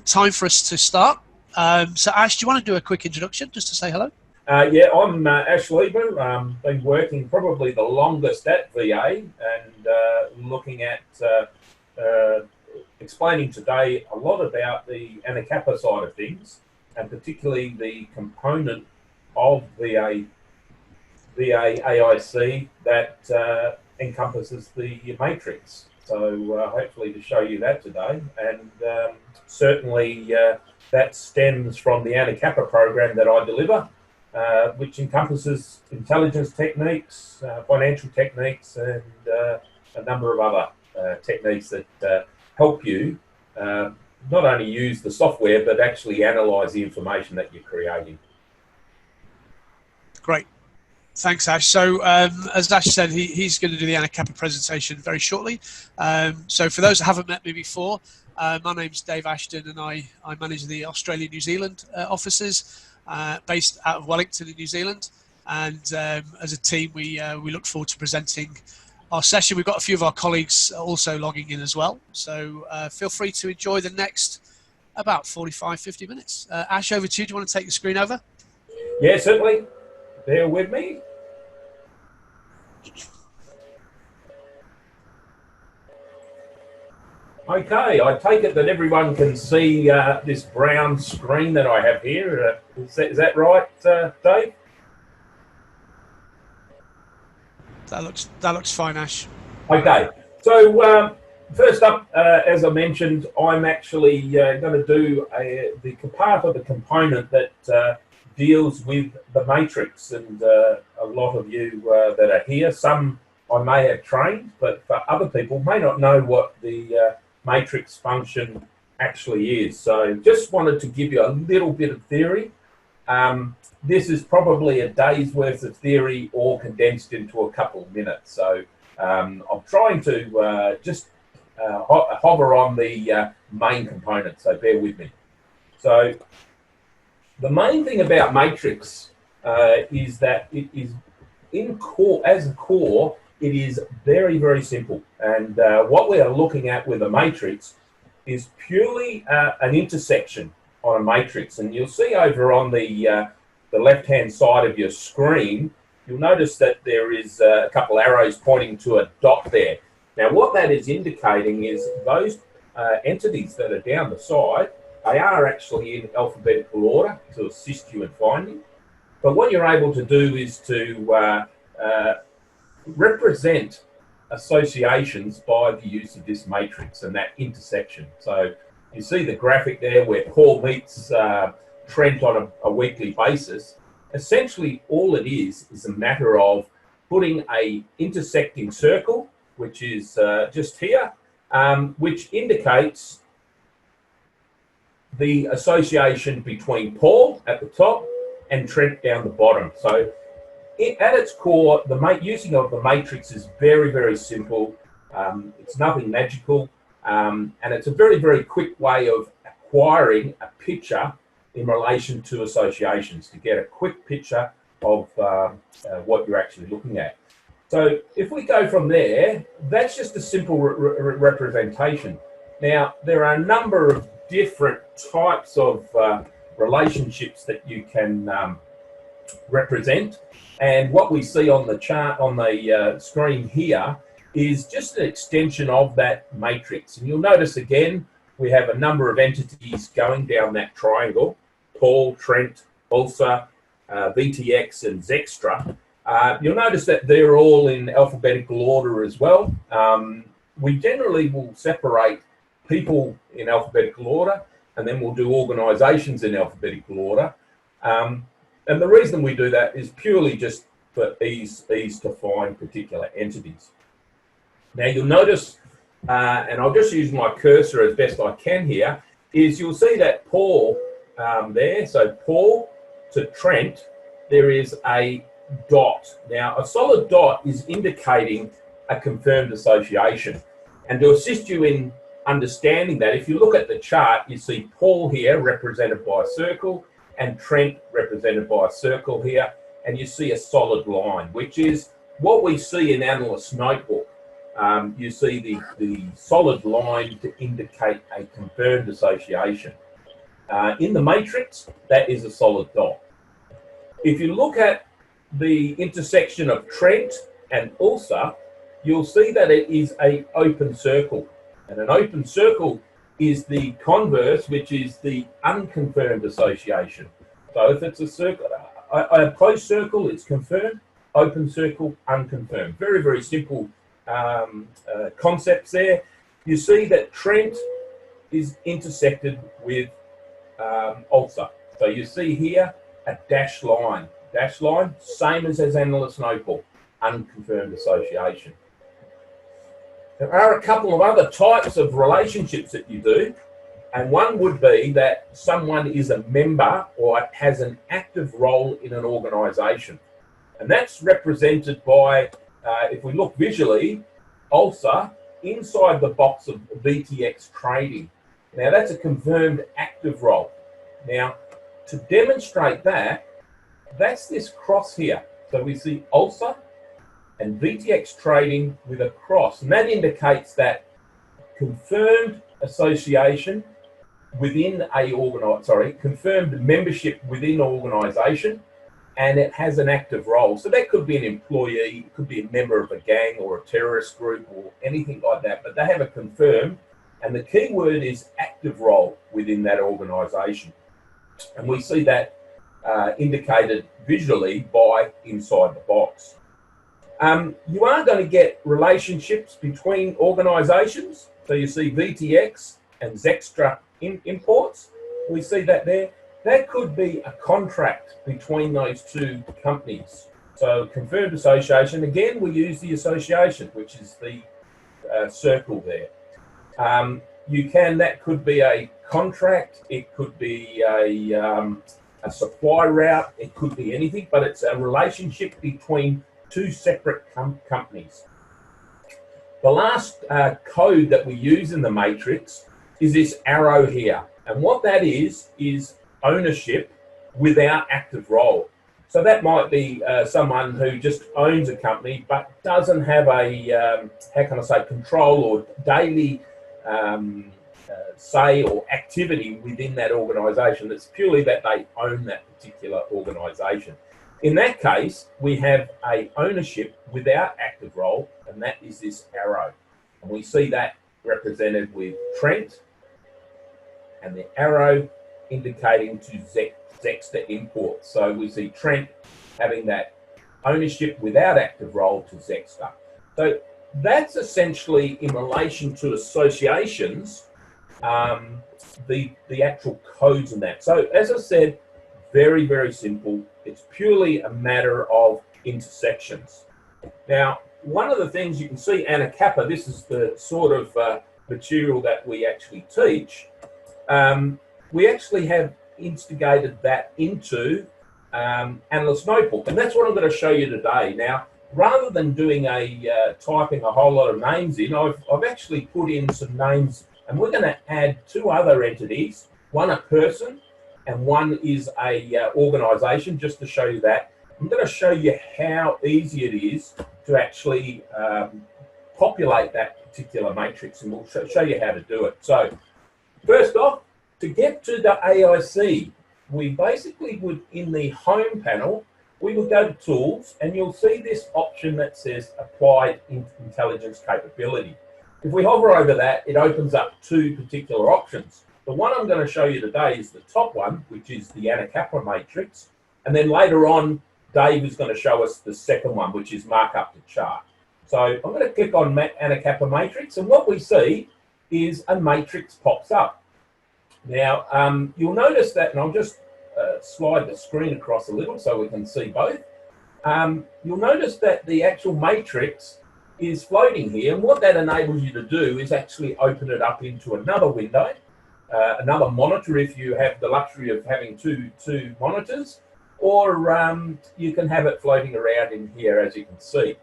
time for us to start. So Ash, do you want to do a quick introduction just to say hello? Yeah, I'm Ash Lieber. Been working probably the longest at VA and looking at explaining today a lot about the Anacapa side of things, and particularly the component of VA-AIC that encompasses the matrix. So hopefully to show you that today, and certainly that stems from the Anacapa program that I deliver, which encompasses intelligence techniques, financial techniques, and a number of other techniques that help you not only use the software, but actually analyze the information that you're creating. Great. Thanks, Ash. So as Ash said, he's going to do the Anacapa presentation very shortly. So for those that haven't met me before, my name's Dave Ashton, and I manage the Australia New Zealand offices based out of Wellington in New Zealand. And as a team, we look forward to presenting our session. We've got a few of our colleagues also logging in as well. So feel free to enjoy the next about 45-50 minutes. Ash, over to you. Do you want to take the screen over? Yeah, certainly. Bear with me. Okay, I take it that everyone can see this brown screen that I have here. Is that right, Dave? That looks fine, Ash. Okay, so first up, as I mentioned, I'm actually going to do the part of the component that deals with the matrix, and a lot of you that are here, some I may have trained, but for other people may not know what the matrix function actually is. So just wanted to give you a little bit of theory. This is probably a day's worth of theory all condensed into a couple of minutes. So I'm trying to just hover on the main component, so bear with me. So the main thing about matrix is that it is as a core, it is very, very simple. And what we are looking at with a matrix is purely an intersection on a matrix. And you'll see over on the left-hand side of your screen, you'll notice that there is a couple arrows pointing to a dot there. Now, what that is indicating is those entities that are down the side, they are actually in alphabetical order to assist you in finding. But what you're able to do is to represent associations by the use of this matrix and that intersection. So you see the graphic there where Paul meets Trent on a weekly basis. Essentially, all it is a matter of putting a intersecting circle, which is just here, which indicates the association between Paul at the top and Trent down the bottom. So at its core, the using of the matrix is very, very simple. It's nothing magical, and it's a very, very quick way of acquiring a picture in relation to associations, to get a quick picture of what you're actually looking at. So if we go from there, that's just a simple representation. Now, there are a number of different types of relationships that you can represent. And what we see on the chart on the screen here is just an extension of that matrix. And you'll notice again, we have a number of entities going down that triangle: Paul, Trent, Ulsa, VTX, and Zextra. You'll notice that they're all in alphabetical order as well. We generally will separate people in alphabetical order, and then we'll do organizations in alphabetical order. And the reason we do that is purely just for ease to find particular entities. Now you'll notice, and I'll just use my cursor as best I can here, is you'll see that Paul there, so Paul to Trent, there is a dot. Now a solid dot is indicating a confirmed association. And to assist you in understanding that, if you look at the chart, you see Paul here represented by a circle and Trent represented by a circle here, and you see a solid line, which is what we see in Analyst Notebook. You see the solid line to indicate a confirmed association. In the matrix, that is a solid dot. If you look at the intersection of Trent and Ulsa, you'll see that it is an open circle. And an open circle is the converse, which is the unconfirmed association. So if it's a circle, a closed circle, it's confirmed. Open circle, unconfirmed. Very, very simple concepts there. You see that Trent is intersected with Ulsa. So you see here a dashed line. Dashed line, same as analyst notebook, unconfirmed association. There are a couple of other types of relationships that you do, and one would be that someone is a member or has an active role in an organization. And that's represented by, if we look visually, Ulsa inside the box of VTX trading. Now that's a confirmed active role. Now to demonstrate that, that's this cross here. So we see Ulsa and VTX trading with a cross, and that indicates that confirmed association within confirmed membership within an organization, and it has an active role. So that could be an employee, it could be a member of a gang or a terrorist group or anything like that, but they have a confirmed, and the key word is active role within that organization. And we see that indicated visually by inside the box. You are going to get relationships between organizations. So you see VTX and Zextra imports. We see that there. That could be a contract between those two companies. So confirmed association, again, we use the association, which is the circle there. That could be a contract, it could be a supply route, it could be anything, but it's a relationship between two separate companies. The last code that we use in the matrix is this arrow here. And what that is ownership without active role. So that might be someone who just owns a company but doesn't have a, control or daily say or activity within that organization. It's purely that they own that particular organization. In that case, we have a ownership without active role, and that is this arrow. And we see that represented with Trent, and the arrow indicating to Zextra imports. So we see Trent having that ownership without active role to Zextra. So that's essentially in relation to associations, the actual codes in that. So as I said, very, very simple. It's purely a matter of intersections. Now, one of the things you can see, Anacapa, this is the sort of material that we actually teach. We actually have instigated that into Analyst Notebook, and that's what I'm going to show you today. Now, rather than doing typing a whole lot of names in, I've actually put in some names, and we're going to add two other entities, one a person and one is a organization, just to show you that. I'm going to show you how easy it is to actually populate that particular matrix, and we'll show you how to do it. So first off, to get to the AIC, we basically would, in the home panel, we will go to tools, and you'll see this option that says applied intelligence capability. If we hover over that, it opens up two particular options. The one I'm going to show you today is the top one, which is the Anacapa Matrix. And then later on, Dave is going to show us the second one, which is Markup to Chart. So I'm going to click on Anacapa Matrix, and what we see is a matrix pops up. Now, you'll notice that, and I'll just slide the screen across a little so we can see both. You'll notice that the actual matrix is floating here, and what that enables you to do is actually open it up into another window, another monitor if you have the luxury of having two monitors, or you can have it floating around in here, as you can see.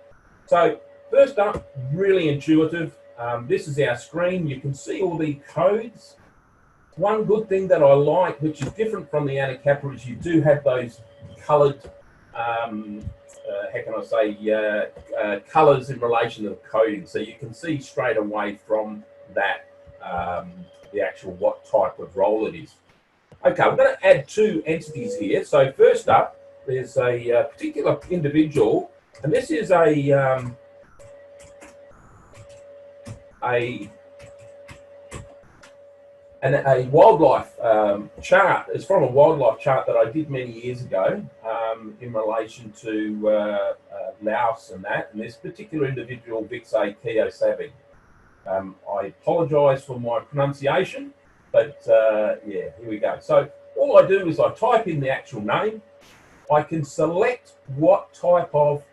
So first up, really intuitive. This is our screen. You can see all the codes. One good thing that I like, which is different from the Anacapa, is you do have those coloured, colours in relation to the coding. So you can see straight away from that the actual what type of role it is. Okay, we're going to add two entities here. So first up, there's a particular individual, and this is a wildlife chart. It's from a wildlife chart that I did many years ago in relation to Laos and that. And this particular individual, VA-AIC. I apologise for my pronunciation, but yeah, here we go. So all I do is I type in the actual name. I can select what type of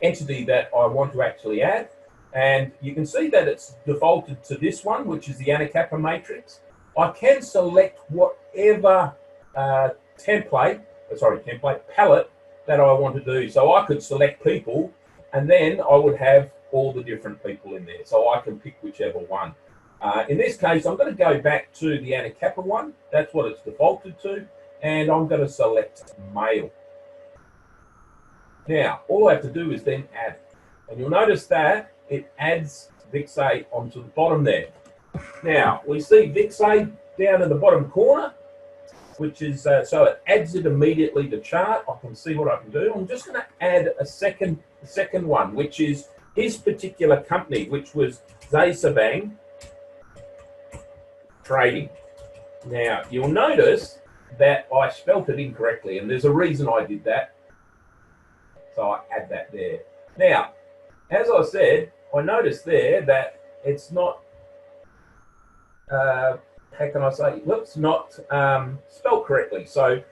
entity that I want to actually add. And you can see that it's defaulted to this one, which is the Anacapa Matrix. I can select whatever palette that I want to do. So I could select people, and then I would have all the different people in there. So I can pick whichever one. In this case, I'm going to go back to the Anacapa one. That's what it's defaulted to. And I'm going to select male. Now, all I have to do is then add. And you'll notice that it adds VA onto the bottom there. Now, we see VA down in the bottom corner, which is, so it adds it immediately to chart. I can see what I can do. I'm just going to add a second one, which is his particular company, which was Zaisabang Trading. Now, you'll notice that I spelt it incorrectly, and there's a reason I did that. So I add that there. Now, as I said, I noticed there that it's not, how can I say, it's not spelled correctly. So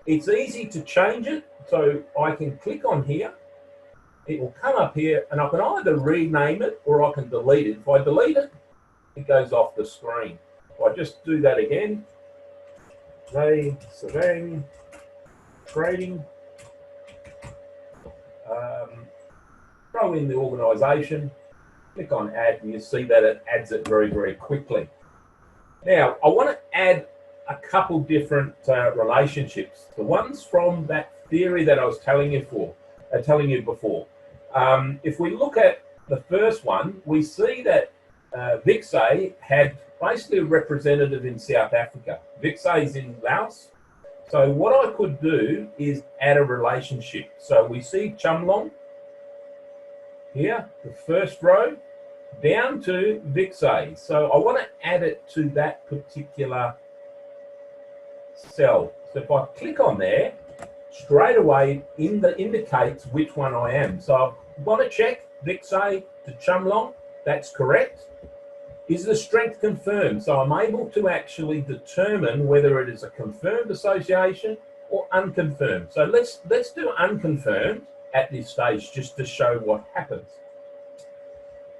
it's easy to change it. So I can click on here. It will come up here, and I can either rename it or I can delete it. If I delete it, it goes off the screen. If I just do that again, Savang Trading, throw in the organisation, click on add, and you see that it adds it very, very quickly. Now, I want to add a couple different relationships. The ones from that theory that I was telling you before. If we look at the first one, we see that VA had basically a representative in South Africa. VA is in Laos. So what I could do is add a relationship. So we see Chamlong here, the first row, down to VA. So I want to add it to that particular cell. So if I click on there, straight away indicates which one I am. So I want to check VA to Chamlong. That's correct. Is the strength confirmed? So I'm able to actually determine whether it is a confirmed association or unconfirmed. So let's do unconfirmed at this stage just to show what happens.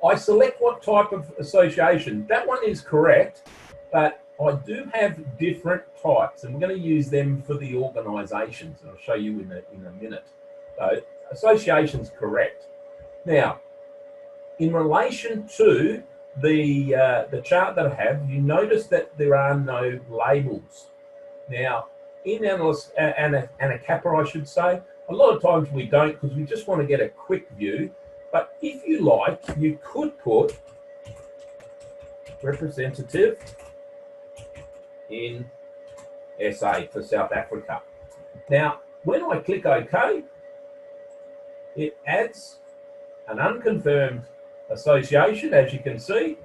I select what type of association. That one is correct, but I do have different types, and we're going to use them for the organisations, and I'll show you in a minute. So association's correct. Now, in relation to the chart that I have, you notice that there are no labels. Now, in Anacapa, I should say, a lot of times we don't because we just want to get a quick view. But if you like, you could put representative in SA for South Africa. Now, when I click OK, it adds an unconfirmed association, as you can see,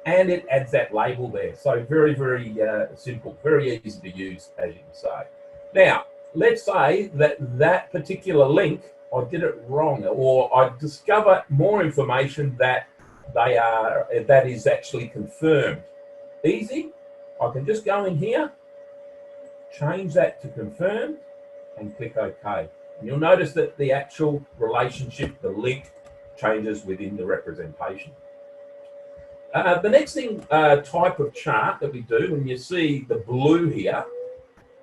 and it adds that label there. So very, very simple, very easy to use, as you can say. Now, let's say that particular link, I did it wrong, or I discover more information that that is actually confirmed. Easy. I can just go in here, change that to confirmed, and click OK. And you'll notice that the actual relationship, the link, changes within the representation. The next thing, type of chart that we do, when you see the blue here,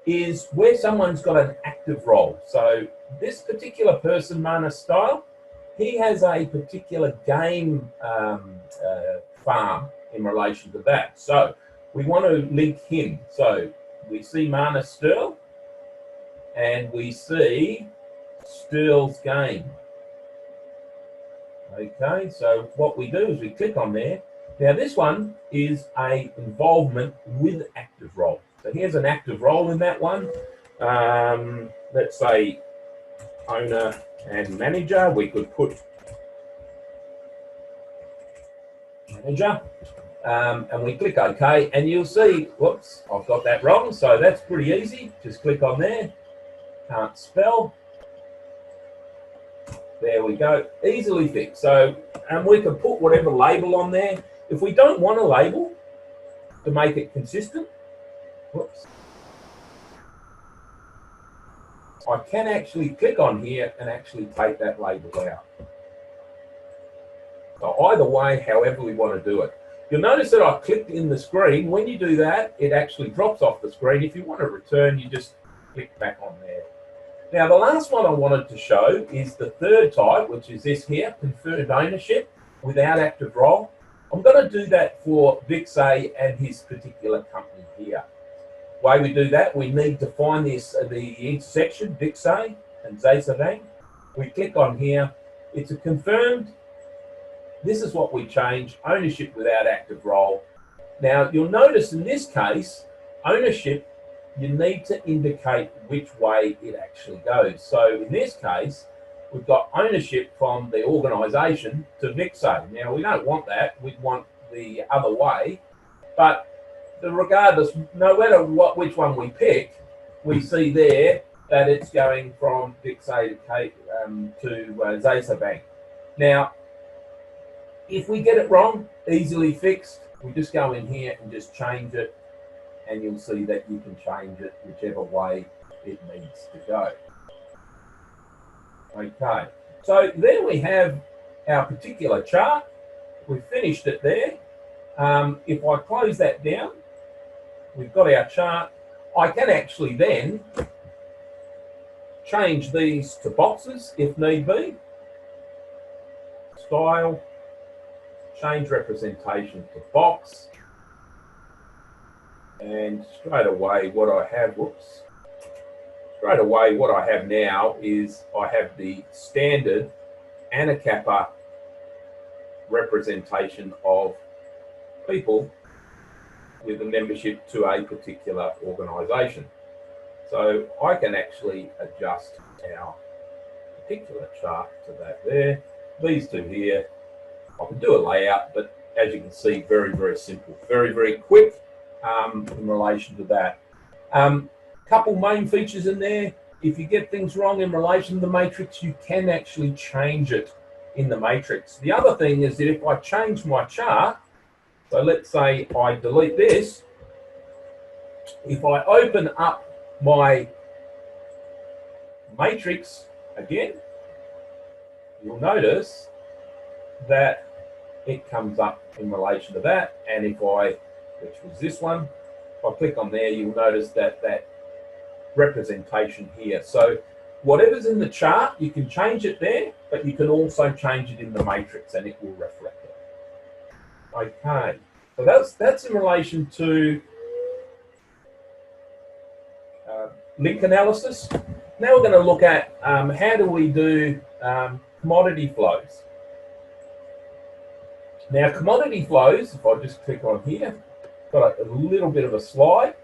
is where someone's got an active role. So this particular person, Mana Style, he has a particular game farm in relation to that. So we want to link him. So we see Mana Stirl, and we see Stirl's game. Okay, so what we do is we click on there. Now this one is a involvement with active role. So here's an active role in that one. Let's say owner and manager. We could put manager, and we click OK, and you'll see, whoops, I've got that wrong. So that's pretty easy. Just click on there. Can't spell. There we go. Easily fixed. So, and we can put whatever label on there. If we don't want a label to make it consistent, whoops, I can actually click on here and actually take that label out. So either way, however we want to do it. You'll notice that I clicked in the screen. When you do that, it actually drops off the screen. If you want to return, you just click back on there. Now, the last one I wanted to show is the third type, which is this here, confirmed ownership without active role. I'm going to do that for VA-AIC and his particular company here. The way we do that, we need to find this, the intersection, VA-AIC and ZazaBank. We click on here. It's a confirmed. This is what we change, ownership without active role. Now, you'll notice in this case, ownership, you need to indicate which way it actually goes. So in this case, we've got ownership from the organisation to VA-AIC. Now, we don't want that. We want the other way. But regardless, no matter which one we pick, we see there that it's going from VA-AIC to ZazaBank. Now, if we get it wrong, easily fixed, we just go in here and just change it, and you'll see that you can change it whichever way it needs to go. Okay, so there we have our particular chart. We've finished it there. If I close that down, we've got our chart. I can actually then change these to boxes if need be. Style, change representation to box. And straight away what I have, whoops, straight away what I have now is I have the standard Anacapa representation of people with a membership to a particular organisation. So I can actually adjust our particular chart to that there. These two here, I can do a layout, but as you can see, very, very simple, very, very quick. In relation to that, couple main features in there. If you get things wrong in relation to the matrix, you can actually change it in the matrix. The other thing is that if I change my chart, so let's say I delete this, if I open up my matrix again, you'll notice that it comes up in relation to that. And if I, which was this one, if I click on there, you'll notice that that representation here. So whatever's in the chart, you can change it there, but you can also change it in the matrix and it will reflect it. Okay, so that's in relation to link analysis. Now we're going to look at how do we do commodity flows. Now commodity flows, if I just click on here, got a little bit of a slide.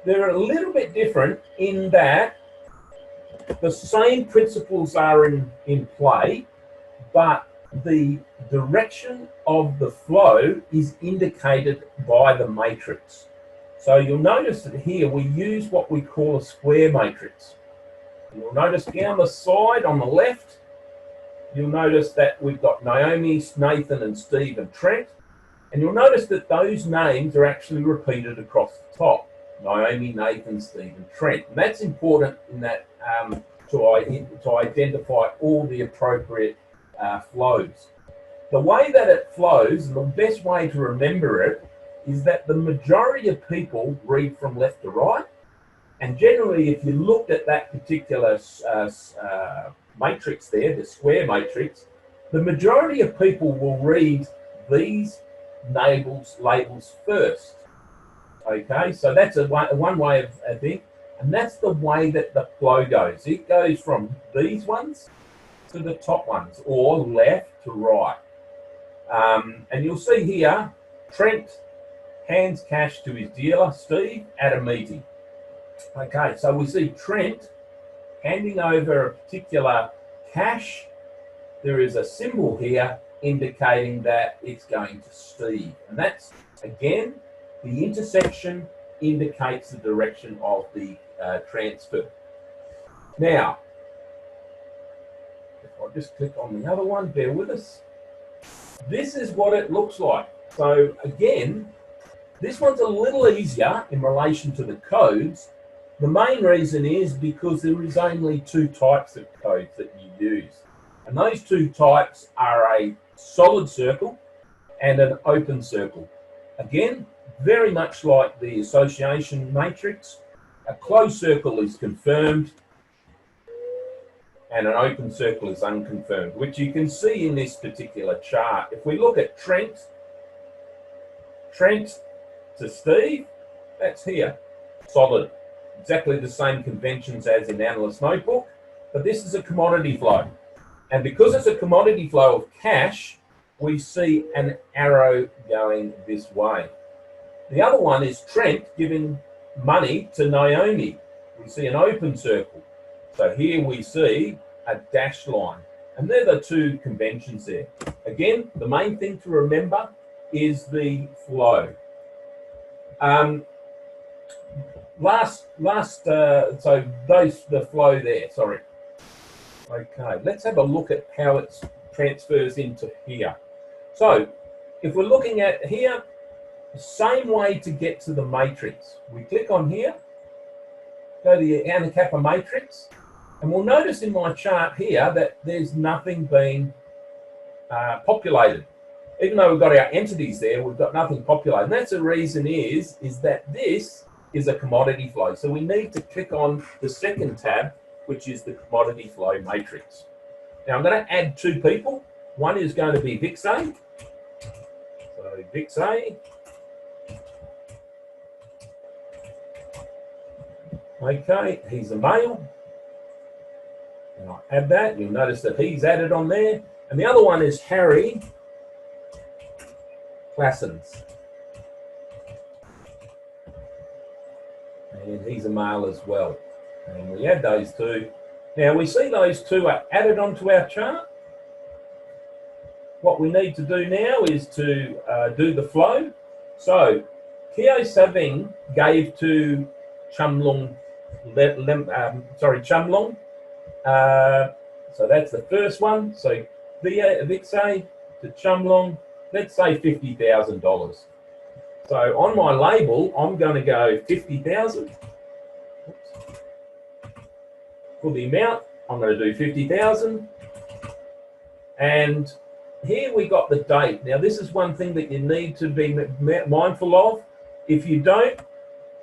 They're a little bit different in that the same principles are in play, but the direction of the flow is indicated by the matrix. So you'll notice that here we use what we call a square matrix. You'll notice down the side on the left, you'll notice that we've got Naomi, Nathan, and Steve and Trent. And you'll notice that those names are actually repeated across the top. Naomi, Nathan, Steve, and Trent. And that's important in that to identify all the appropriate flows. The way that it flows, and the best way to remember it, is that the majority of people read from left to right. And generally, if you looked at that particular matrix there, the square matrix, the majority of people will read these labels first. Okay, so that's one way of thing, and that's the way that the flow goes. It goes from these ones to the top ones, or left to right. And you'll see here, Trent hands cash to his dealer, Steve, at a meeting. Okay, so we see Trent handing over a particular cash. There is a symbol here indicating that it's going to Steve. And that's, again, the intersection indicates the direction of the transfer. Now, if I just click on the other one, bear with us. This is what it looks like. So again, this one's a little easier in relation to the codes. The main reason is because there is only two types of codes that you use. And those two types are a solid circle and an open circle. Again, very much like the association matrix, a closed circle is confirmed and an open circle is unconfirmed, which you can see in this particular chart. If we look at Trent to Steve, that's here, solid. Exactly the same conventions as in Analyst Notebook, but this is a commodity flow. And because it's a commodity flow of cash, we see an arrow going this way. The other one is Trent giving money to Naomi. We see an open circle. So here we see a dashed line. And they're the two conventions there. Again, the main thing to remember is the flow. So the flow there, sorry. Okay, let's have a look at how it transfers into here. So if we're looking at here, the same way to get to the matrix. We click on here, go to the Anacapa Matrix, and we'll notice in my chart here that there's nothing being populated. Even though we've got our entities there, we've got nothing populated. And that's the reason is that this is a commodity flow. So we need to click on the second tab, which is the commodity flow matrix. Now I'm going to add two people. One is going to be VA-AIC. So VA-AIC. Okay, he's a male. And I'll add that. You'll notice that he's added on there. And the other one is Harry Classens. And he's a male as well. And we add those two. Now we see those two are added onto our chart. What we need to do now is to do the flow. So Keo Saving gave to Chumlong. Chumlong. So that's the first one. So VA-AIC to Chumlong, let's say $50,000. So on my label, I'm going to go 50,000. For the amount, I'm going to do 50,000. And here we got the date. Now this is one thing that you need to be mindful of. If you don't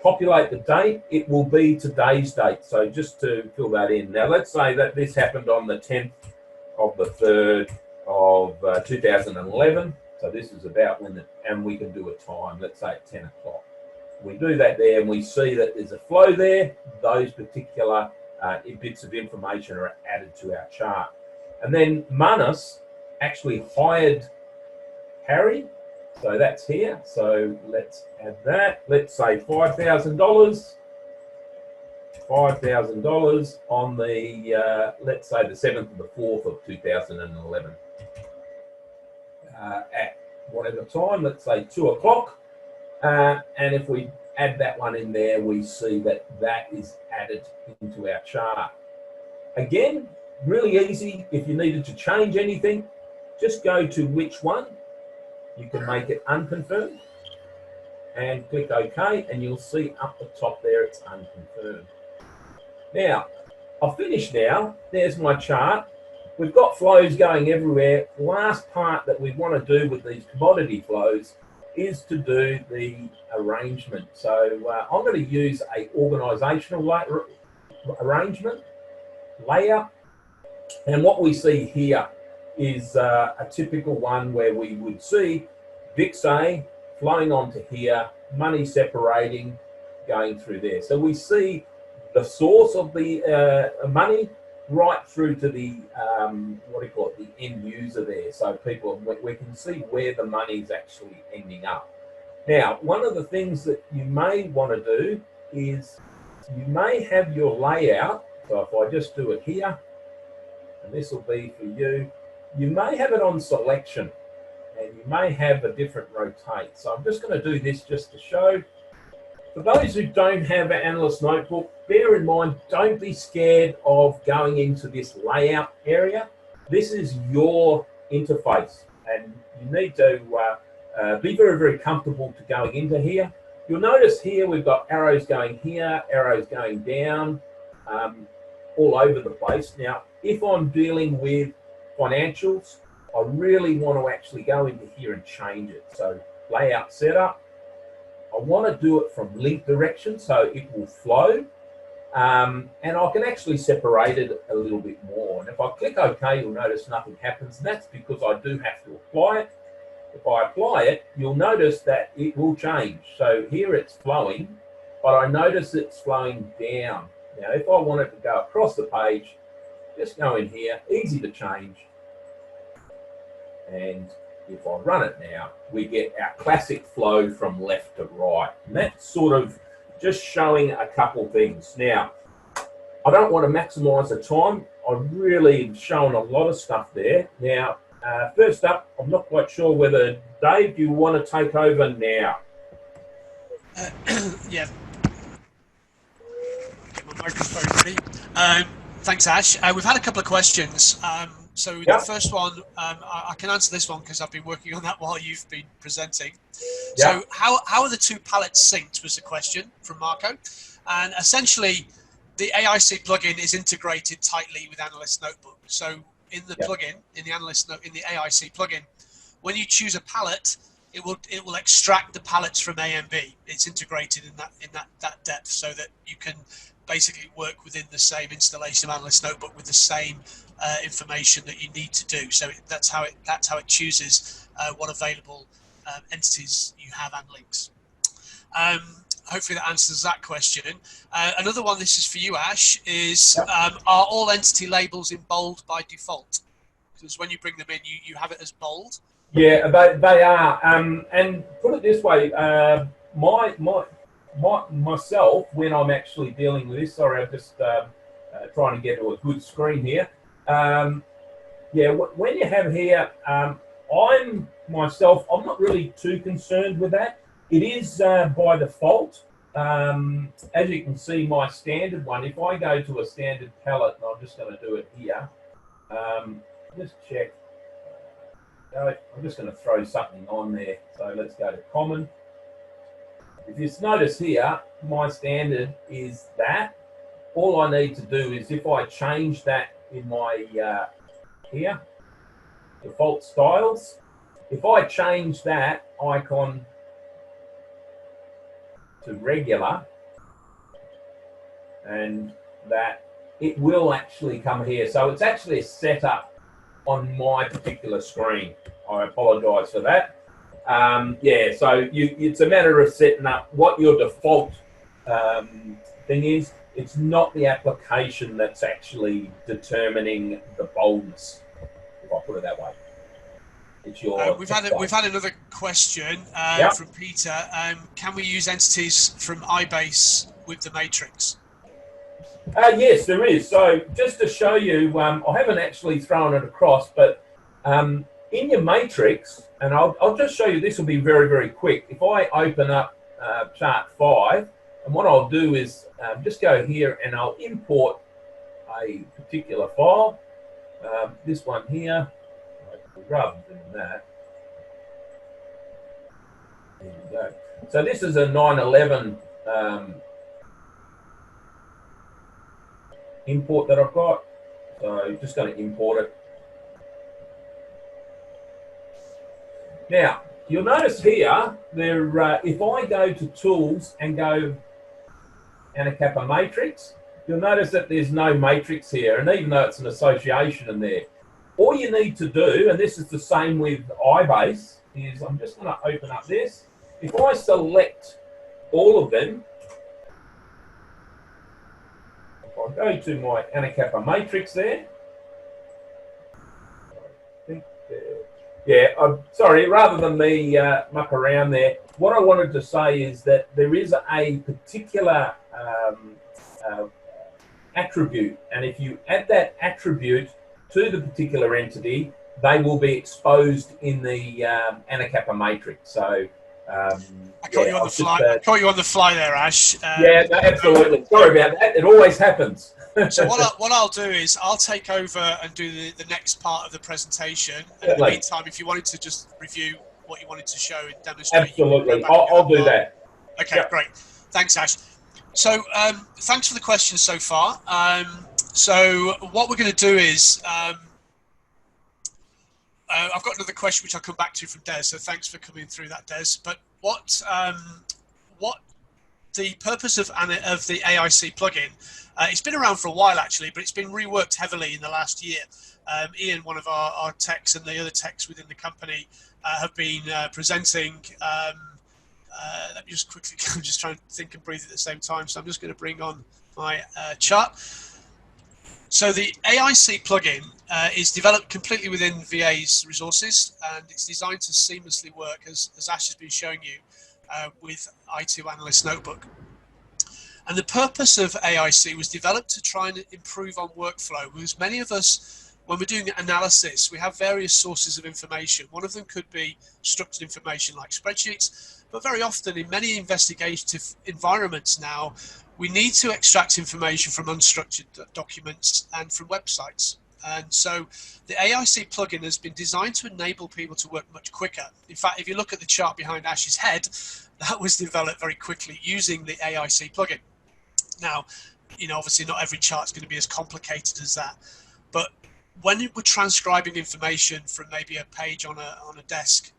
populate the date, it will be today's date. So just to fill that in. Now let's say that this happened on the 10th of the 3rd of 2011. So this is about when, and we can do a time, let's say at 10 o'clock. We do that there and we see that there's a flow there. Those particular bits of information are added to our chart. And then Manus actually hired Harry. So that's here. So let's add that. Let's say $5,000. $5,000 on the, let's say the 7th of the 4th of 2011. At whatever time, let's say 2 o'clock. And if we add that one in there, we see that that is added into our chart. Again, really easy. If you needed to change anything, just go to which one. You can make it unconfirmed and click OK, and you'll see up the top there it's unconfirmed. Now, I've finished now. There's my chart. We've got flows going everywhere. Last part that we want to do with these commodity flows is to do the arrangement. So I'm going to use a organizational arrangement layout. And what we see here is a typical one where we would see VA-AIC flowing onto here, money separating, going through there. So we see the source of the money right through to the, the end user there. So people, we can see where the money is actually ending up. Now, one of the things that you may want to do is you may have your layout. So if I just do it here, and this will be for you, you may have it on selection and you may have a different rotate. So I'm just going to do this just to show. For those who don't have an analyst notebook, bear in mind, don't be scared of going into this layout area. This is your interface and you need to be very, very comfortable to going into here. You'll notice here we've got arrows going here, arrows going down, all over the place. Now, if I'm dealing with financials, I really want to actually go into here and change it. So layout setup, I want to do it from link direction so it will flow. And I can actually separate it a little bit more. And if I click OK, you'll notice nothing happens. And that's because I do have to apply it. If I apply it, you'll notice that it will change. So here it's flowing, but I notice it's flowing down. Now, if I wanted to go across the page, just go in here, easy to change. And if I run it now, we get our classic flow from left to right. And that's sort of just showing a couple things. Now, I don't want to maximize the time. I've really shown a lot of stuff there. Now, first up, I'm not quite sure whether, Dave, you want to take over now? Yeah. Get my microphone ready. Thanks, Ash. We've had a couple of questions. So the first one, I can answer this one because I've been working on that while you've been presenting. So how are the two palettes synced was the question from Marco. And essentially, the AIC plugin is integrated tightly with Analyst Notebook. So in the plugin, in the AIC plugin, when you choose a palette, it will extract the palettes from A and B. It's integrated in that depth so that you can basically work within the same installation of Analyst Notebook with the same information that you need to do. So that's how it chooses what available entities you have and links. Hopefully that answers that question. Another one, this is for you, Ash, is are all entity labels in bold by default? Because when you bring them in, you have it as bold. Yeah, they are. And put it this way, myself, when I'm actually dealing with this, sorry, I'm just trying to get to a good screen here. Yeah, when you have here, I'm not really too concerned with that. It is by default. As you can see, my standard one, if I go to a standard palette, and I'm just going to do it here, just check. I'm just going to throw something on there. So let's go to common. If you notice here, my standard is that. All I need to do is if I change that in my here, default styles, if I change that icon to regular, and that it will actually come here. So it's actually a setup on my particular screen. I apologize for that. Yeah, so it's a matter of setting up what your default thing is. It's not the application that's actually determining the boldness, if I put it that way. It's your we've had another question from Peter. Can we use entities from iBase with the matrix? Yes, there is. So just to show you, I haven't actually thrown it across, but in your matrix, and I'll just show you, this will be very, very quick. If I open up chart 5, and what I'll do is just go here and I'll import a particular file. This one here, rather than that. There you go. So this is a 911 import that I've got. So just going to import it. Now, you'll notice here, if I go to Tools and go Anacapa Matrix, you'll notice that there's no matrix here, and even though it's an association in there. All you need to do, and this is the same with iBase, is I'm just going to open up this. If I select all of them, if I go to my Anacapa Matrix there, I think Yeah, I'm sorry, rather than me muck around there, what I wanted to say is that there is a particular attribute, and if you add that attribute to the particular entity, they will be exposed in the Anacapa matrix. So, I caught you on the fly. I caught you on the fly there, Ash. Yeah, no, absolutely. Sorry about that. It always happens. So what I'll do is I'll take over and do the next part of the presentation. And in the meantime, if you wanted to just review what you wanted to show and demonstrate, absolutely, I'll do that. Okay, yep. Great. Thanks, Ash. So thanks for the questions so far. So what we're going to do is I've got another question which I'll come back to from Des. So thanks for coming through that, Des. But what the purpose of the AIC plugin? It's been around for a while actually, but it's been reworked heavily in the last year. Ian, one of our techs, and the other techs within the company have been presenting. Let me just quickly, I'm just trying to think and breathe at the same time. So I'm just going to bring on my chart. So the AIC plugin is developed completely within VA's resources, and it's designed to seamlessly work, as Ash has been showing you, with i2 Analyst Notebook. And the purpose of AIC was developed to try and improve on workflow, because many of us, when we're doing analysis, we have various sources of information. One of them could be structured information like spreadsheets, but very often in many investigative environments now, we need to extract information from unstructured documents and from websites. And so the AIC plugin has been designed to enable people to work much quicker. In fact, if you look at the chart behind Ash's head, that was developed very quickly using the AIC plugin. Now, obviously not every chart is going to be as complicated as that, but when we're transcribing information from maybe a page on a desk,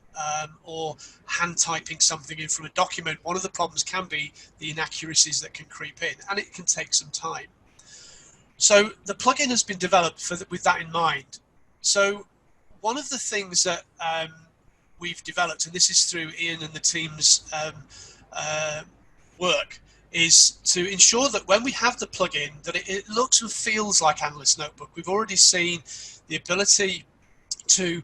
or hand typing something in from a document, one of the problems can be the inaccuracies that can creep in, and it can take some time. So the plugin has been developed with that in mind. So one of the things that we've developed, and this is through Ian and the team's work, is to ensure that when we have the plugin, that it looks and feels like Analyst Notebook. We've already seen the ability to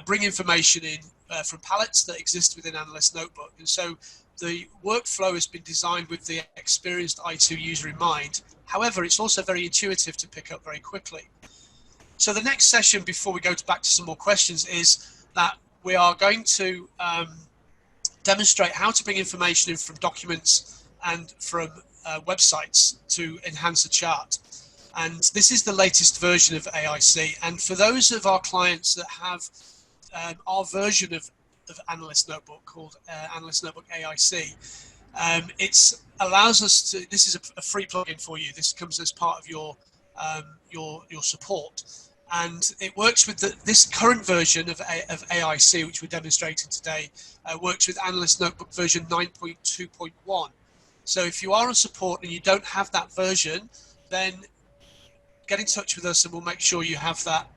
bring information in from palettes that exist within Analyst Notebook. And so the workflow has been designed with the experienced i2 user in mind. However, it's also very intuitive to pick up very quickly. So the next session, before we go back to some more questions, is that we are going to demonstrate how to bring information in from documents and from websites to enhance a chart. And this is the latest version of AIC. And for those of our clients that have our version of Analyst Notebook called Analyst Notebook AIC, it allows us to, this is a free plugin for you. This comes as part of your support. And it works with this current version of AIC, which we're demonstrating today, works with Analyst Notebook version 9.2.1. So if you are on support and you don't have that version, then get in touch with us and we'll make sure you have that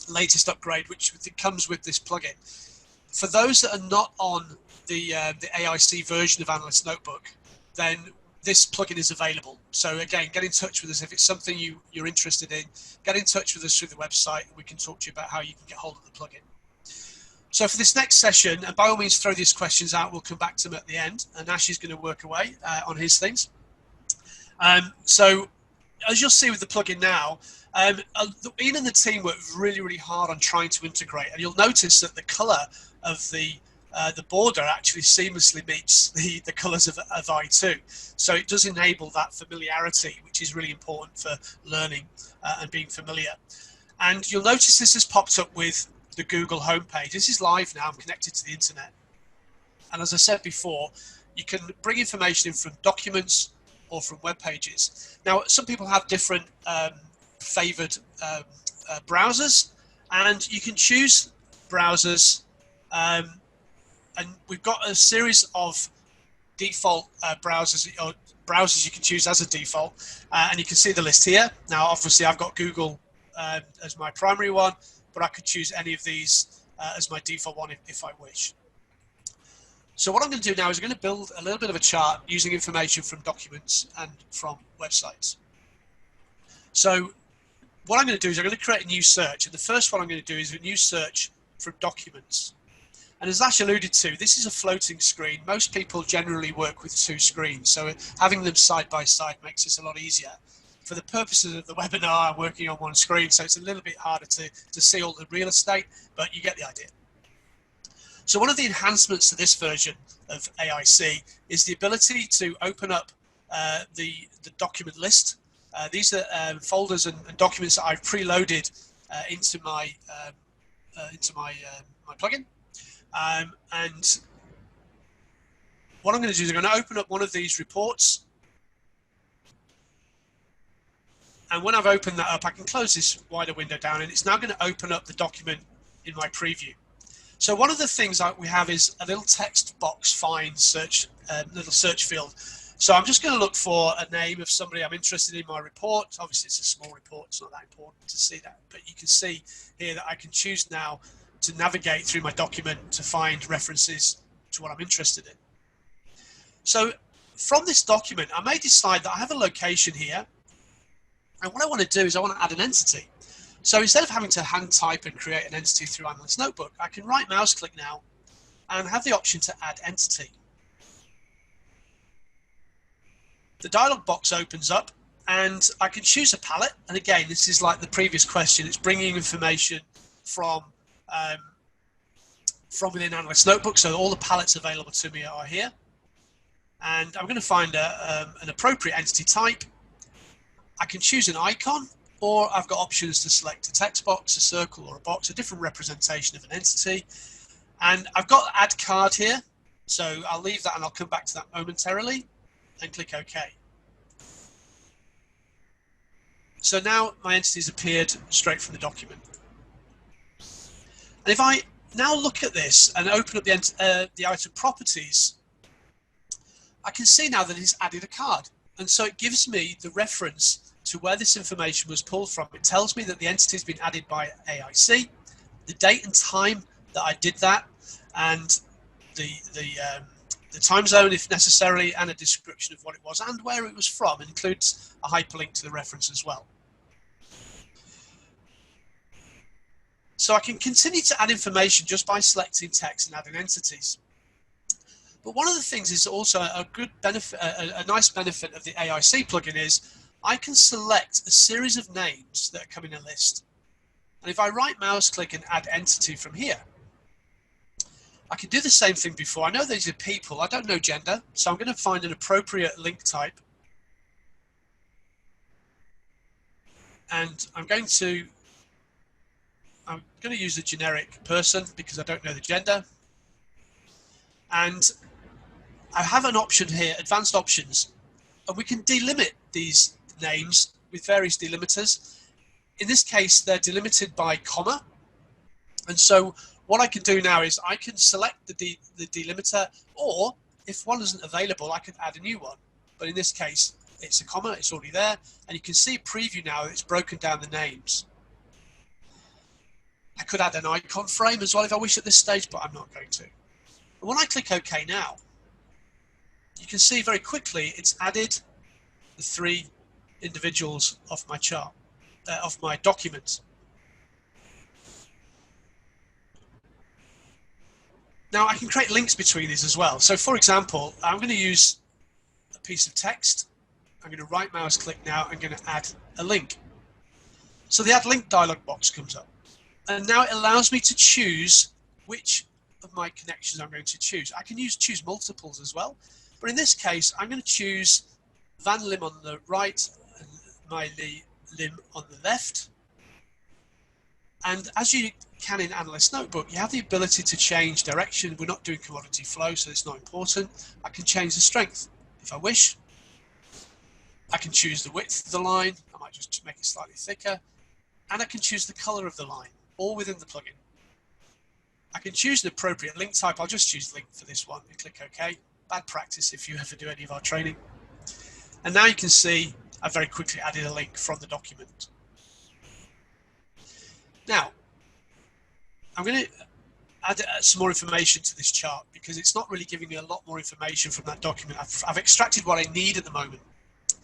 latest upgrade, which comes with this plugin. For those that are not on the AIC version of Analyst Notebook, then this plugin is available. So again, get in touch with us if it's something you're interested in. Get in touch with us through the website, and we can talk to you about how you can get hold of the plugin. So for this next session, and by all means throw these questions out, we'll come back to them at the end, and Ash is going to work away on his things. So as you'll see with the plugin now, Ian and the team worked really, really hard on trying to integrate, and you'll notice that the color of the border actually seamlessly meets the colors of i2. So it does enable that familiarity, which is really important for learning and being familiar. And you'll notice this has popped up with the Google homepage. This is live now. I'm connected to the internet. And as I said before, you can bring information in from documents or from web pages. Now, some people have different favored browsers, and you can choose browsers. And we've got a series of default browsers you can choose as a default, and you can see the list here. Now, obviously, I've got Google as my primary one, but I could choose any of these as my default one if I wish. So what I'm going to do now is I'm going to build a little bit of a chart using information from documents and from websites. So what I'm going to do is I'm going to create a new search, and the first one I'm going to do is a new search from documents. And as Ash alluded to, this is a floating screen. Most people generally work with two screens, so having them side by side makes this a lot easier. For the purposes of the webinar, I'm working on one screen, so it's a little bit harder to see all the real estate, but you get the idea. So one of the enhancements to this version of AIC is the ability to open up the document list. These are folders and documents that I've preloaded into my plugin. And what I'm going to do is I'm going to open up one of these reports. And when I've opened that up, I can close this wider window down, and it's now going to open up the document in my preview. So one of the things that we have is a little text box find search, little search field. So I'm just going to look for a name of somebody I'm interested in my report. Obviously, it's a small report. It's not that important to see that. But you can see here that I can choose now to navigate through my document to find references to what I'm interested in. So from this document, I may decide that I have a location here. And what I want to do is I want to add an entity. So instead of having to hand type and create an entity through Analyst Notebook, I can right mouse click now and have the option to add entity. The dialog box opens up and I can choose a palette. And again, this is like the previous question. It's bringing information from within Analyst Notebook. So all the palettes available to me are here. And I'm going to find an appropriate entity type. I can choose an icon, or I've got options to select a text box, a circle, or a box, a different representation of an entity. And I've got add card here, so I'll leave that and I'll come back to that momentarily and click OK. So now my entity's appeared straight from the document. And if I now look at this and open up the item properties, I can see now that it's added a card. And so it gives me the reference to where this information was pulled from. It tells me that the entity has been added by AIC, the date and time that I did that, and the time zone if necessary, and a description of what it was and where it was from. It includes a hyperlink to the reference as well. So I can continue to add information just by selecting text and adding entities. But one of the things is also a good benefit, a nice benefit of the AIC plugin is I can select a series of names that come in a list. And if I right mouse click and add entity from here, I can do the same thing before. I know these are people, I don't know gender, so I'm going to find an appropriate link type. And I'm going to use the generic person because I don't know the gender. And I have an option here, advanced options, and we can delimit these names with various delimiters. In this case, they're delimited by comma. And so what I can do now is I can select the delimiter, or if one isn't available, I can add a new one. But in this case, it's a comma, it's already there. And you can see preview now that it's broken down the names. I could add an icon frame as well if I wish at this stage, but I'm not going to. And when I click OK now, you can see very quickly it's added the 3 individuals off my chart, off my document. Now I can create links between these as well. So for example, I'm going to use a piece of text. I'm going to right mouse click now. I'm going to add a link. So the add link dialog box comes up. And now it allows me to choose which of my connections I'm going to choose. I can choose multiples as well. But in this case, I'm going to choose Van Lim on the right and my Lim on the left. And as you can in Analyst Notebook, you have the ability to change direction. We're not doing commodity flow, so it's not important. I can change the strength if I wish. I can choose the width of the line. I might just make it slightly thicker. And I can choose the color of the line, all within the plugin. I can choose the appropriate link type. I'll just choose link for this one and click OK. Bad practice if you ever do any of our training. And now you can see I very quickly added a link from the document. Now, I'm going to add some more information to this chart because it's not really giving me a lot more information from that document. I've extracted what I need at the moment.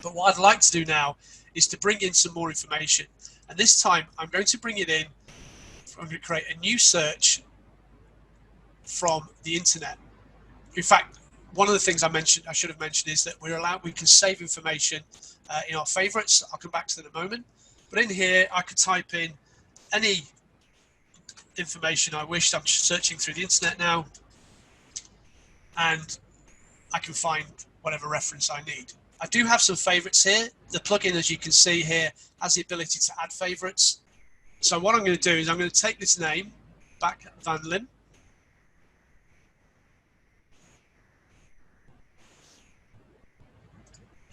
But what I'd like to do now is to bring in some more information. And this time I'm going to bring it in I'm going to create a new search from the internet. In fact, one of the things I should have mentioned is that we can save information in our favorites. I'll come back to that in a moment. But in here, I could type in any information I wished. I'm searching through the internet now, and I can find whatever reference I need. I do have some favorites here. The plugin, as you can see here, has the ability to add favorites. So what I'm going to do is I'm going to take this name, Back Van Lim,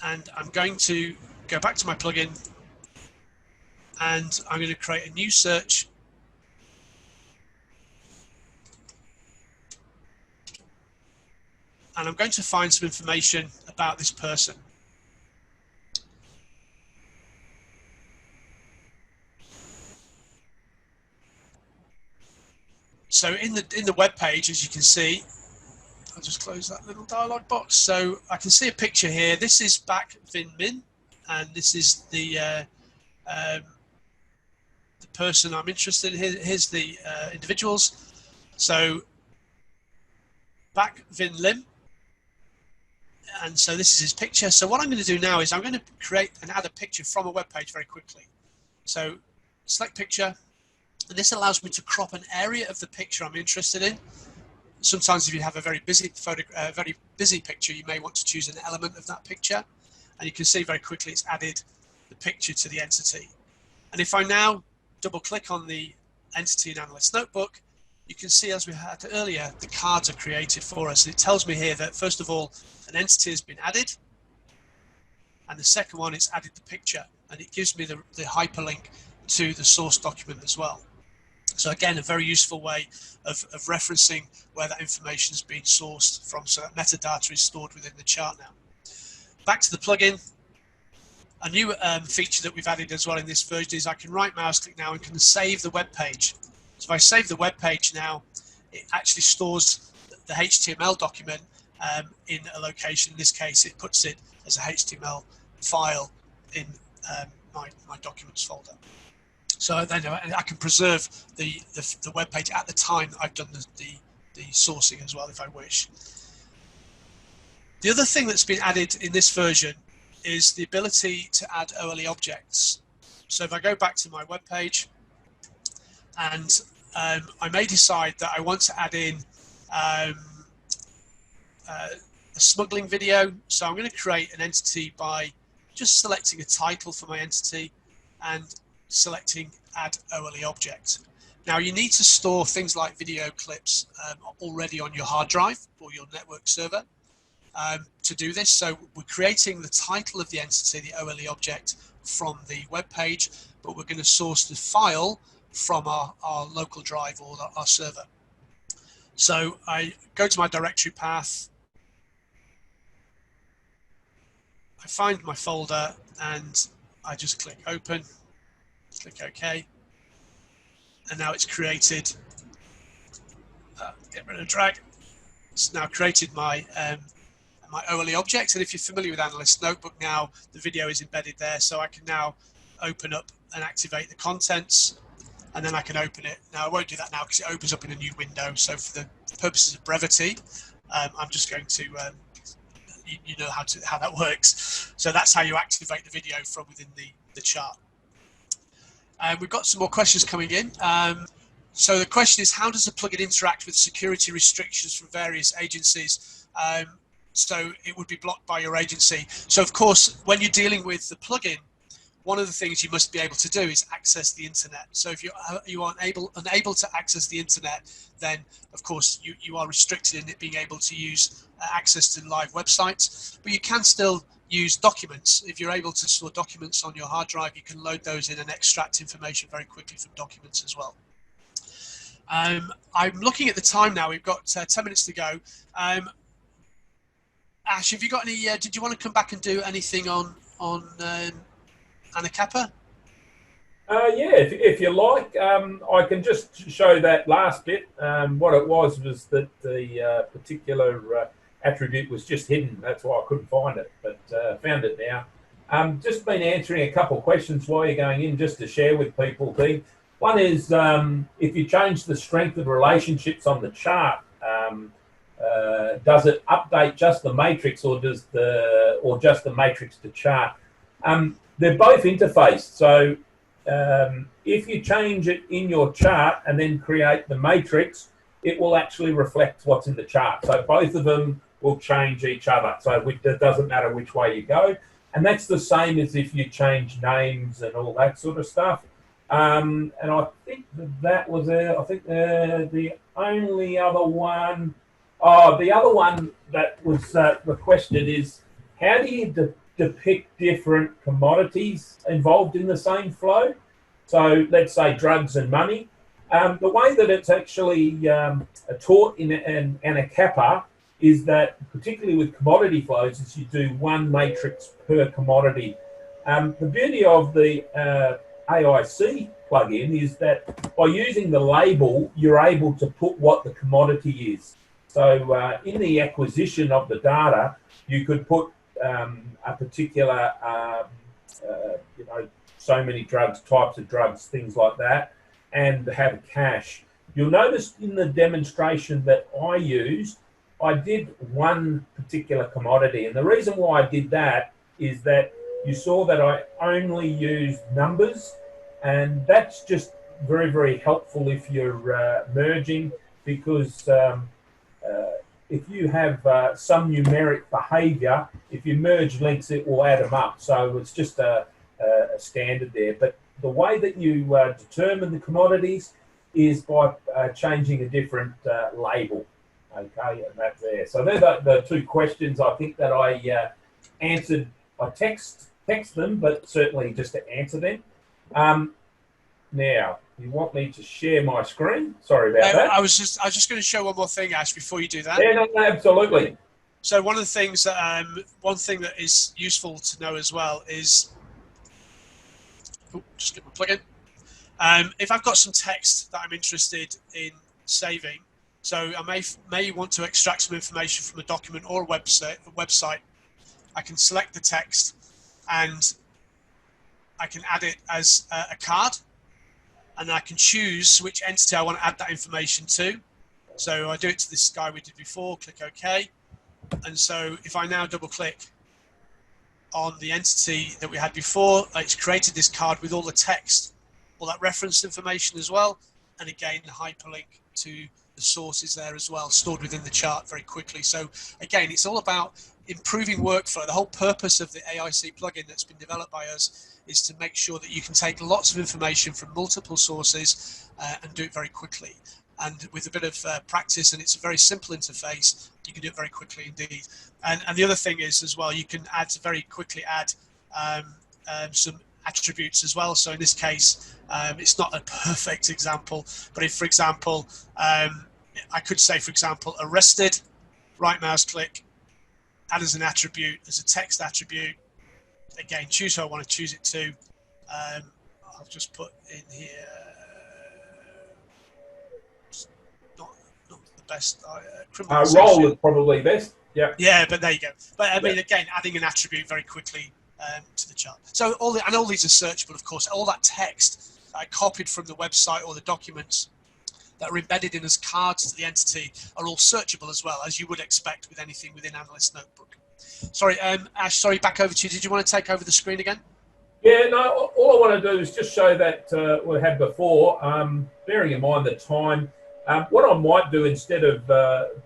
and I'm going to go back to my plugin, and I'm going to create a new search. And I'm going to find some information about this person. So in the web page, as you can see, I'll just close that little dialog box. So I can see a picture here. This is Back Vin Min, and this is the person I'm interested in. Here's the individuals. So Back Vin Lim. And so this is his picture. So what I'm going to do now is I'm going to create and add a picture from a web page very quickly. So select picture, and this allows me to crop an area of the picture I'm interested in. Sometimes if you have a very busy picture, you may want to choose an element of that picture, and you can see very quickly it's added the picture to the entity. And if I now double click on the entity in Analyst Notebook, you can see, as we had earlier, the cards are created for us. It tells me here that, first of all, an entity has been added, and the second one, it's added the picture, and it gives me the hyperlink to the source document as well. So again, a very useful way of referencing where that information has been sourced from, so that metadata is stored within the chart now. Back to the plugin. A new feature that we've added as well in this version is I can right mouse click now and can save the web page. So if I save the web page now, it actually stores the HTML document in a location. In this case, it puts it as a HTML file in my documents folder. So then I can preserve the web page at the time that I've done the sourcing as well, if I wish. The other thing that's been added in this version is the ability to add OLE objects. So if I go back to my web page, and I may decide that I want to add in a smuggling video. So I'm going to create an entity by just selecting a title for my entity and selecting Add OLE Object. Now you need to store things like video clips already on your hard drive or your network server to do this. So we're creating the title of the entity, the OLE object, from the web page, but we're going to source the file from our local drive or our server. So I go to my directory path, I find my folder, and I just click open, click OK, and now it's created, get rid of drag, it's now created my my OLE object. And if you're familiar with Analyst Notebook now, the video is embedded there, so I can now open up and activate the contents, and then I can open it. Now I won't do that now because it opens up in a new window, so for the purposes of brevity, I'm just going to you know how that works. So that's how you activate the video from within the chart. We've got some more questions coming in. So the question is, how does the plugin interact with security restrictions from various agencies? So it would be blocked by your agency. So of course, when you're dealing with the plugin, one of the things you must be able to do is access the internet. So if you are unable to access the internet, then of course you are restricted in it being able to use access to live websites. But you can still use documents. If you're able to store documents on your hard drive, you can load those in and extract information very quickly from documents as well. I'm looking at the time now. We've got 10 minutes to go. Ash, have you got any? Did you want to come back and do anything on Anacapa? Yeah, if you like, I can just show that last bit. What it was that the particular attribute was just hidden. That's why I couldn't find it, but found it now. Just been answering a couple of questions while you're going in, just to share with people. One is if you change the strength of relationships on the chart, does it update just the matrix or just the matrix to chart? They're both interfaced. So if you change it in your chart and then create the matrix, it will actually reflect what's in the chart. So both of them will change each other. So it doesn't matter which way you go. And that's the same as if you change names and all that sort of stuff. And I think that was I think the only other one. Oh, the other one that was requested is how do you depict different commodities involved in the same flow? So let's say drugs and money. The way that it's actually taught in Anacapa is that, particularly with commodity flows, is you do one matrix per commodity. The beauty of the AIC plugin is that by using the label, you're able to put what the commodity is. So in the acquisition of the data, you could put a particular, so many drugs, types of drugs, things like that, and have cash. You'll notice in the demonstration that I used, I did one particular commodity. And the reason why I did that is that you saw that I only used numbers, and that's just very, very helpful if you're merging, because if you have some numeric behavior, if you merge links, it will add them up. So it's just a standard there. But the way that you determine the commodities is by changing a different label. Okay, and that's there. So they're the two questions I think that I answered. I text them, but certainly just to answer them. Now, you want me to share my screen? Sorry about that. I was just going to show one more thing, Ash, before you do that. Yeah, no, absolutely. So one of the things that one thing that is useful to know as well is, just get my plugin. If I've got some text that I'm interested in saving, so I may want to extract some information from a document or a website, I can select the text and I can add it as a card, and I can choose which entity I want to add that information to. So I do it to this guy we did before, click OK. And so if I now double click on the entity that we had before, it's created this card with all the text, all that reference information as well, and again the hyperlink to the sources there as well, stored within the chart very quickly. So again, it's all about improving workflow. The whole purpose of the AIC plugin that's been developed by us is to make sure that you can take lots of information from multiple sources and do it very quickly. And with a bit of practice, and it's a very simple interface, you can do it very quickly indeed. And the other thing is as well, you can very quickly add some attributes as well. So in this case, it's not a perfect example, but if, for example, I could say, for example, arrested, right mouse click, add as an attribute, as a text attribute. Again, choose who I want to choose it to. I'll just put in here, not the best. Role is probably best. Yeah. Yeah, but there you go. But I mean, again, adding an attribute very quickly to the chart. So all these are searchable, of course. All that text I copied from the website or the documents that are embedded in as cards to the entity are all searchable as well, as you would expect with anything within Analyst Notebook. Sorry, Ash, sorry, back over to you. Did you want to take over the screen again? Yeah, no, all I want to do is just show that we had before, bearing in mind the time. What I might do instead of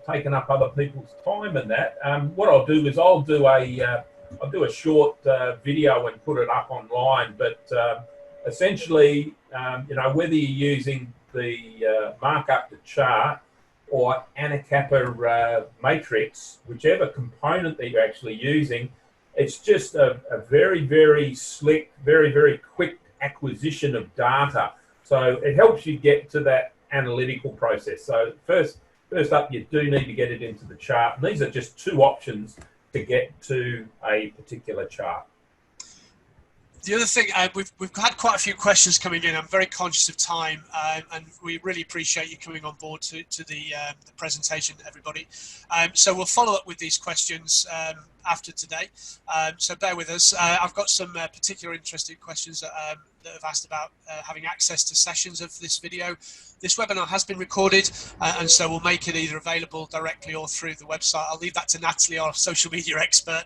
taking up other people's time and that, what I'll do is I'll do a short video and put it up online. But essentially, whether you're using the markup to chart or Anacapa Matrix, whichever component that you're actually using, it's just a very, very slick, very, very quick acquisition of data. So it helps you get to that analytical process. So first up, you do need to get it into the chart. And these are just two options to get to a particular chart. The other thing, we've had quite a few questions coming in. I'm very conscious of time, and we really appreciate you coming on board to the presentation, everybody. So we'll follow up with these questions after today. So bear with us. I've got some particular interesting questions that that have asked about having access to sessions of this video. This webinar has been recorded, and so we'll make it either available directly or through the website. I'll leave that to Natalie, our social media expert.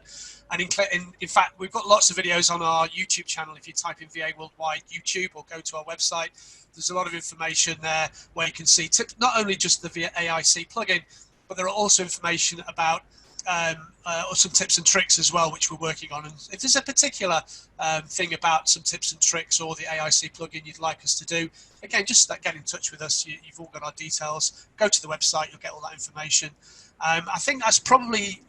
And in fact, we've got lots of videos on our YouTube channel. If you type in VA Worldwide YouTube or go to our website, there's a lot of information there where you can see not only just the VA-AIC plugin, but there are also information about some tips and tricks as well, which we're working on. And if there's a particular thing about some tips and tricks or the AIC plugin you'd like us to do, again, just get in touch with us. You've all got our details. Go to the website, you'll get all that information. I think that's probably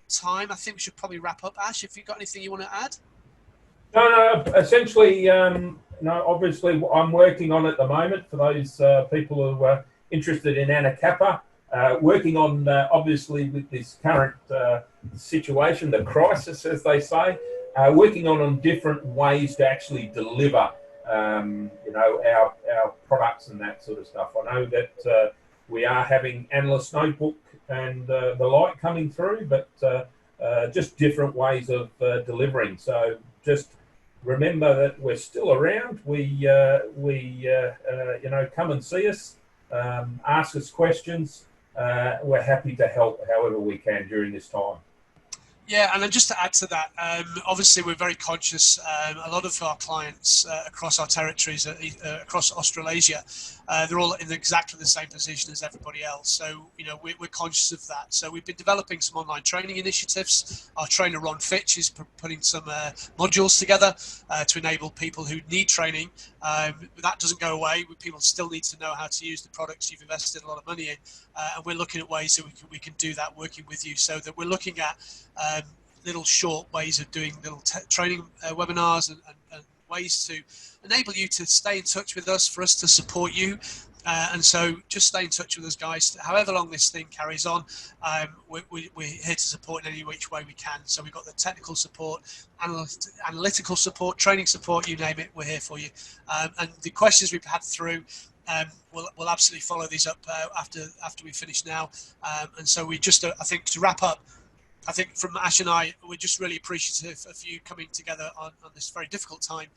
time. I think we should probably wrap up. Ash, if you've got anything you want to add? No, essentially, no, obviously I'm working on at the moment for those people who are interested in Anacapa. Working on, obviously, with this current situation, the crisis, as they say, working on different ways to actually deliver, you know, our products and that sort of stuff. I know that we are having Analyst Notebook and the like coming through, but just different ways of delivering. So just remember that we're still around. You know, come and see us, ask us questions. We're happy to help however we can during this time. Yeah, and then just to add to that, obviously we're very conscious. A lot of our clients across our territories, across Australasia, they're all in exactly the same position as everybody else. So, you know, we're conscious of that. So we've been developing some online training initiatives. Our trainer Ron Fitch is putting some modules together to enable people who need training. That doesn't go away. People still need to know how to use the products you've invested a lot of money in. And we're looking at ways that we can do that working with you, so that we're looking at little short ways of doing little training webinars and ways to enable you to stay in touch with us, for us to support you. And so just stay in touch with us, guys. However long this thing carries on, we're here to support in any which way we can. So we've got the technical support, analytical support, training support, you name it, we're here for you. And the questions we've had through, we'll absolutely follow these up after we finish now. And so we just, I think, to wrap up, I think from Ash and I, we're just really appreciative of you coming together on this very difficult time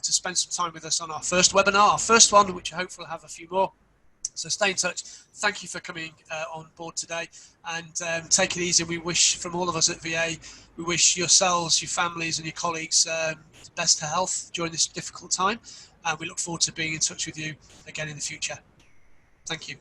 to spend some time with us on our first webinar, our first one, which I hope will have a few more. So stay in touch. Thank you for coming on board today, and take it easy. We wish, from all of us at VA, we wish yourselves, your families and your colleagues the best health during this difficult time, and we look forward to being in touch with you again in the future. Thank you.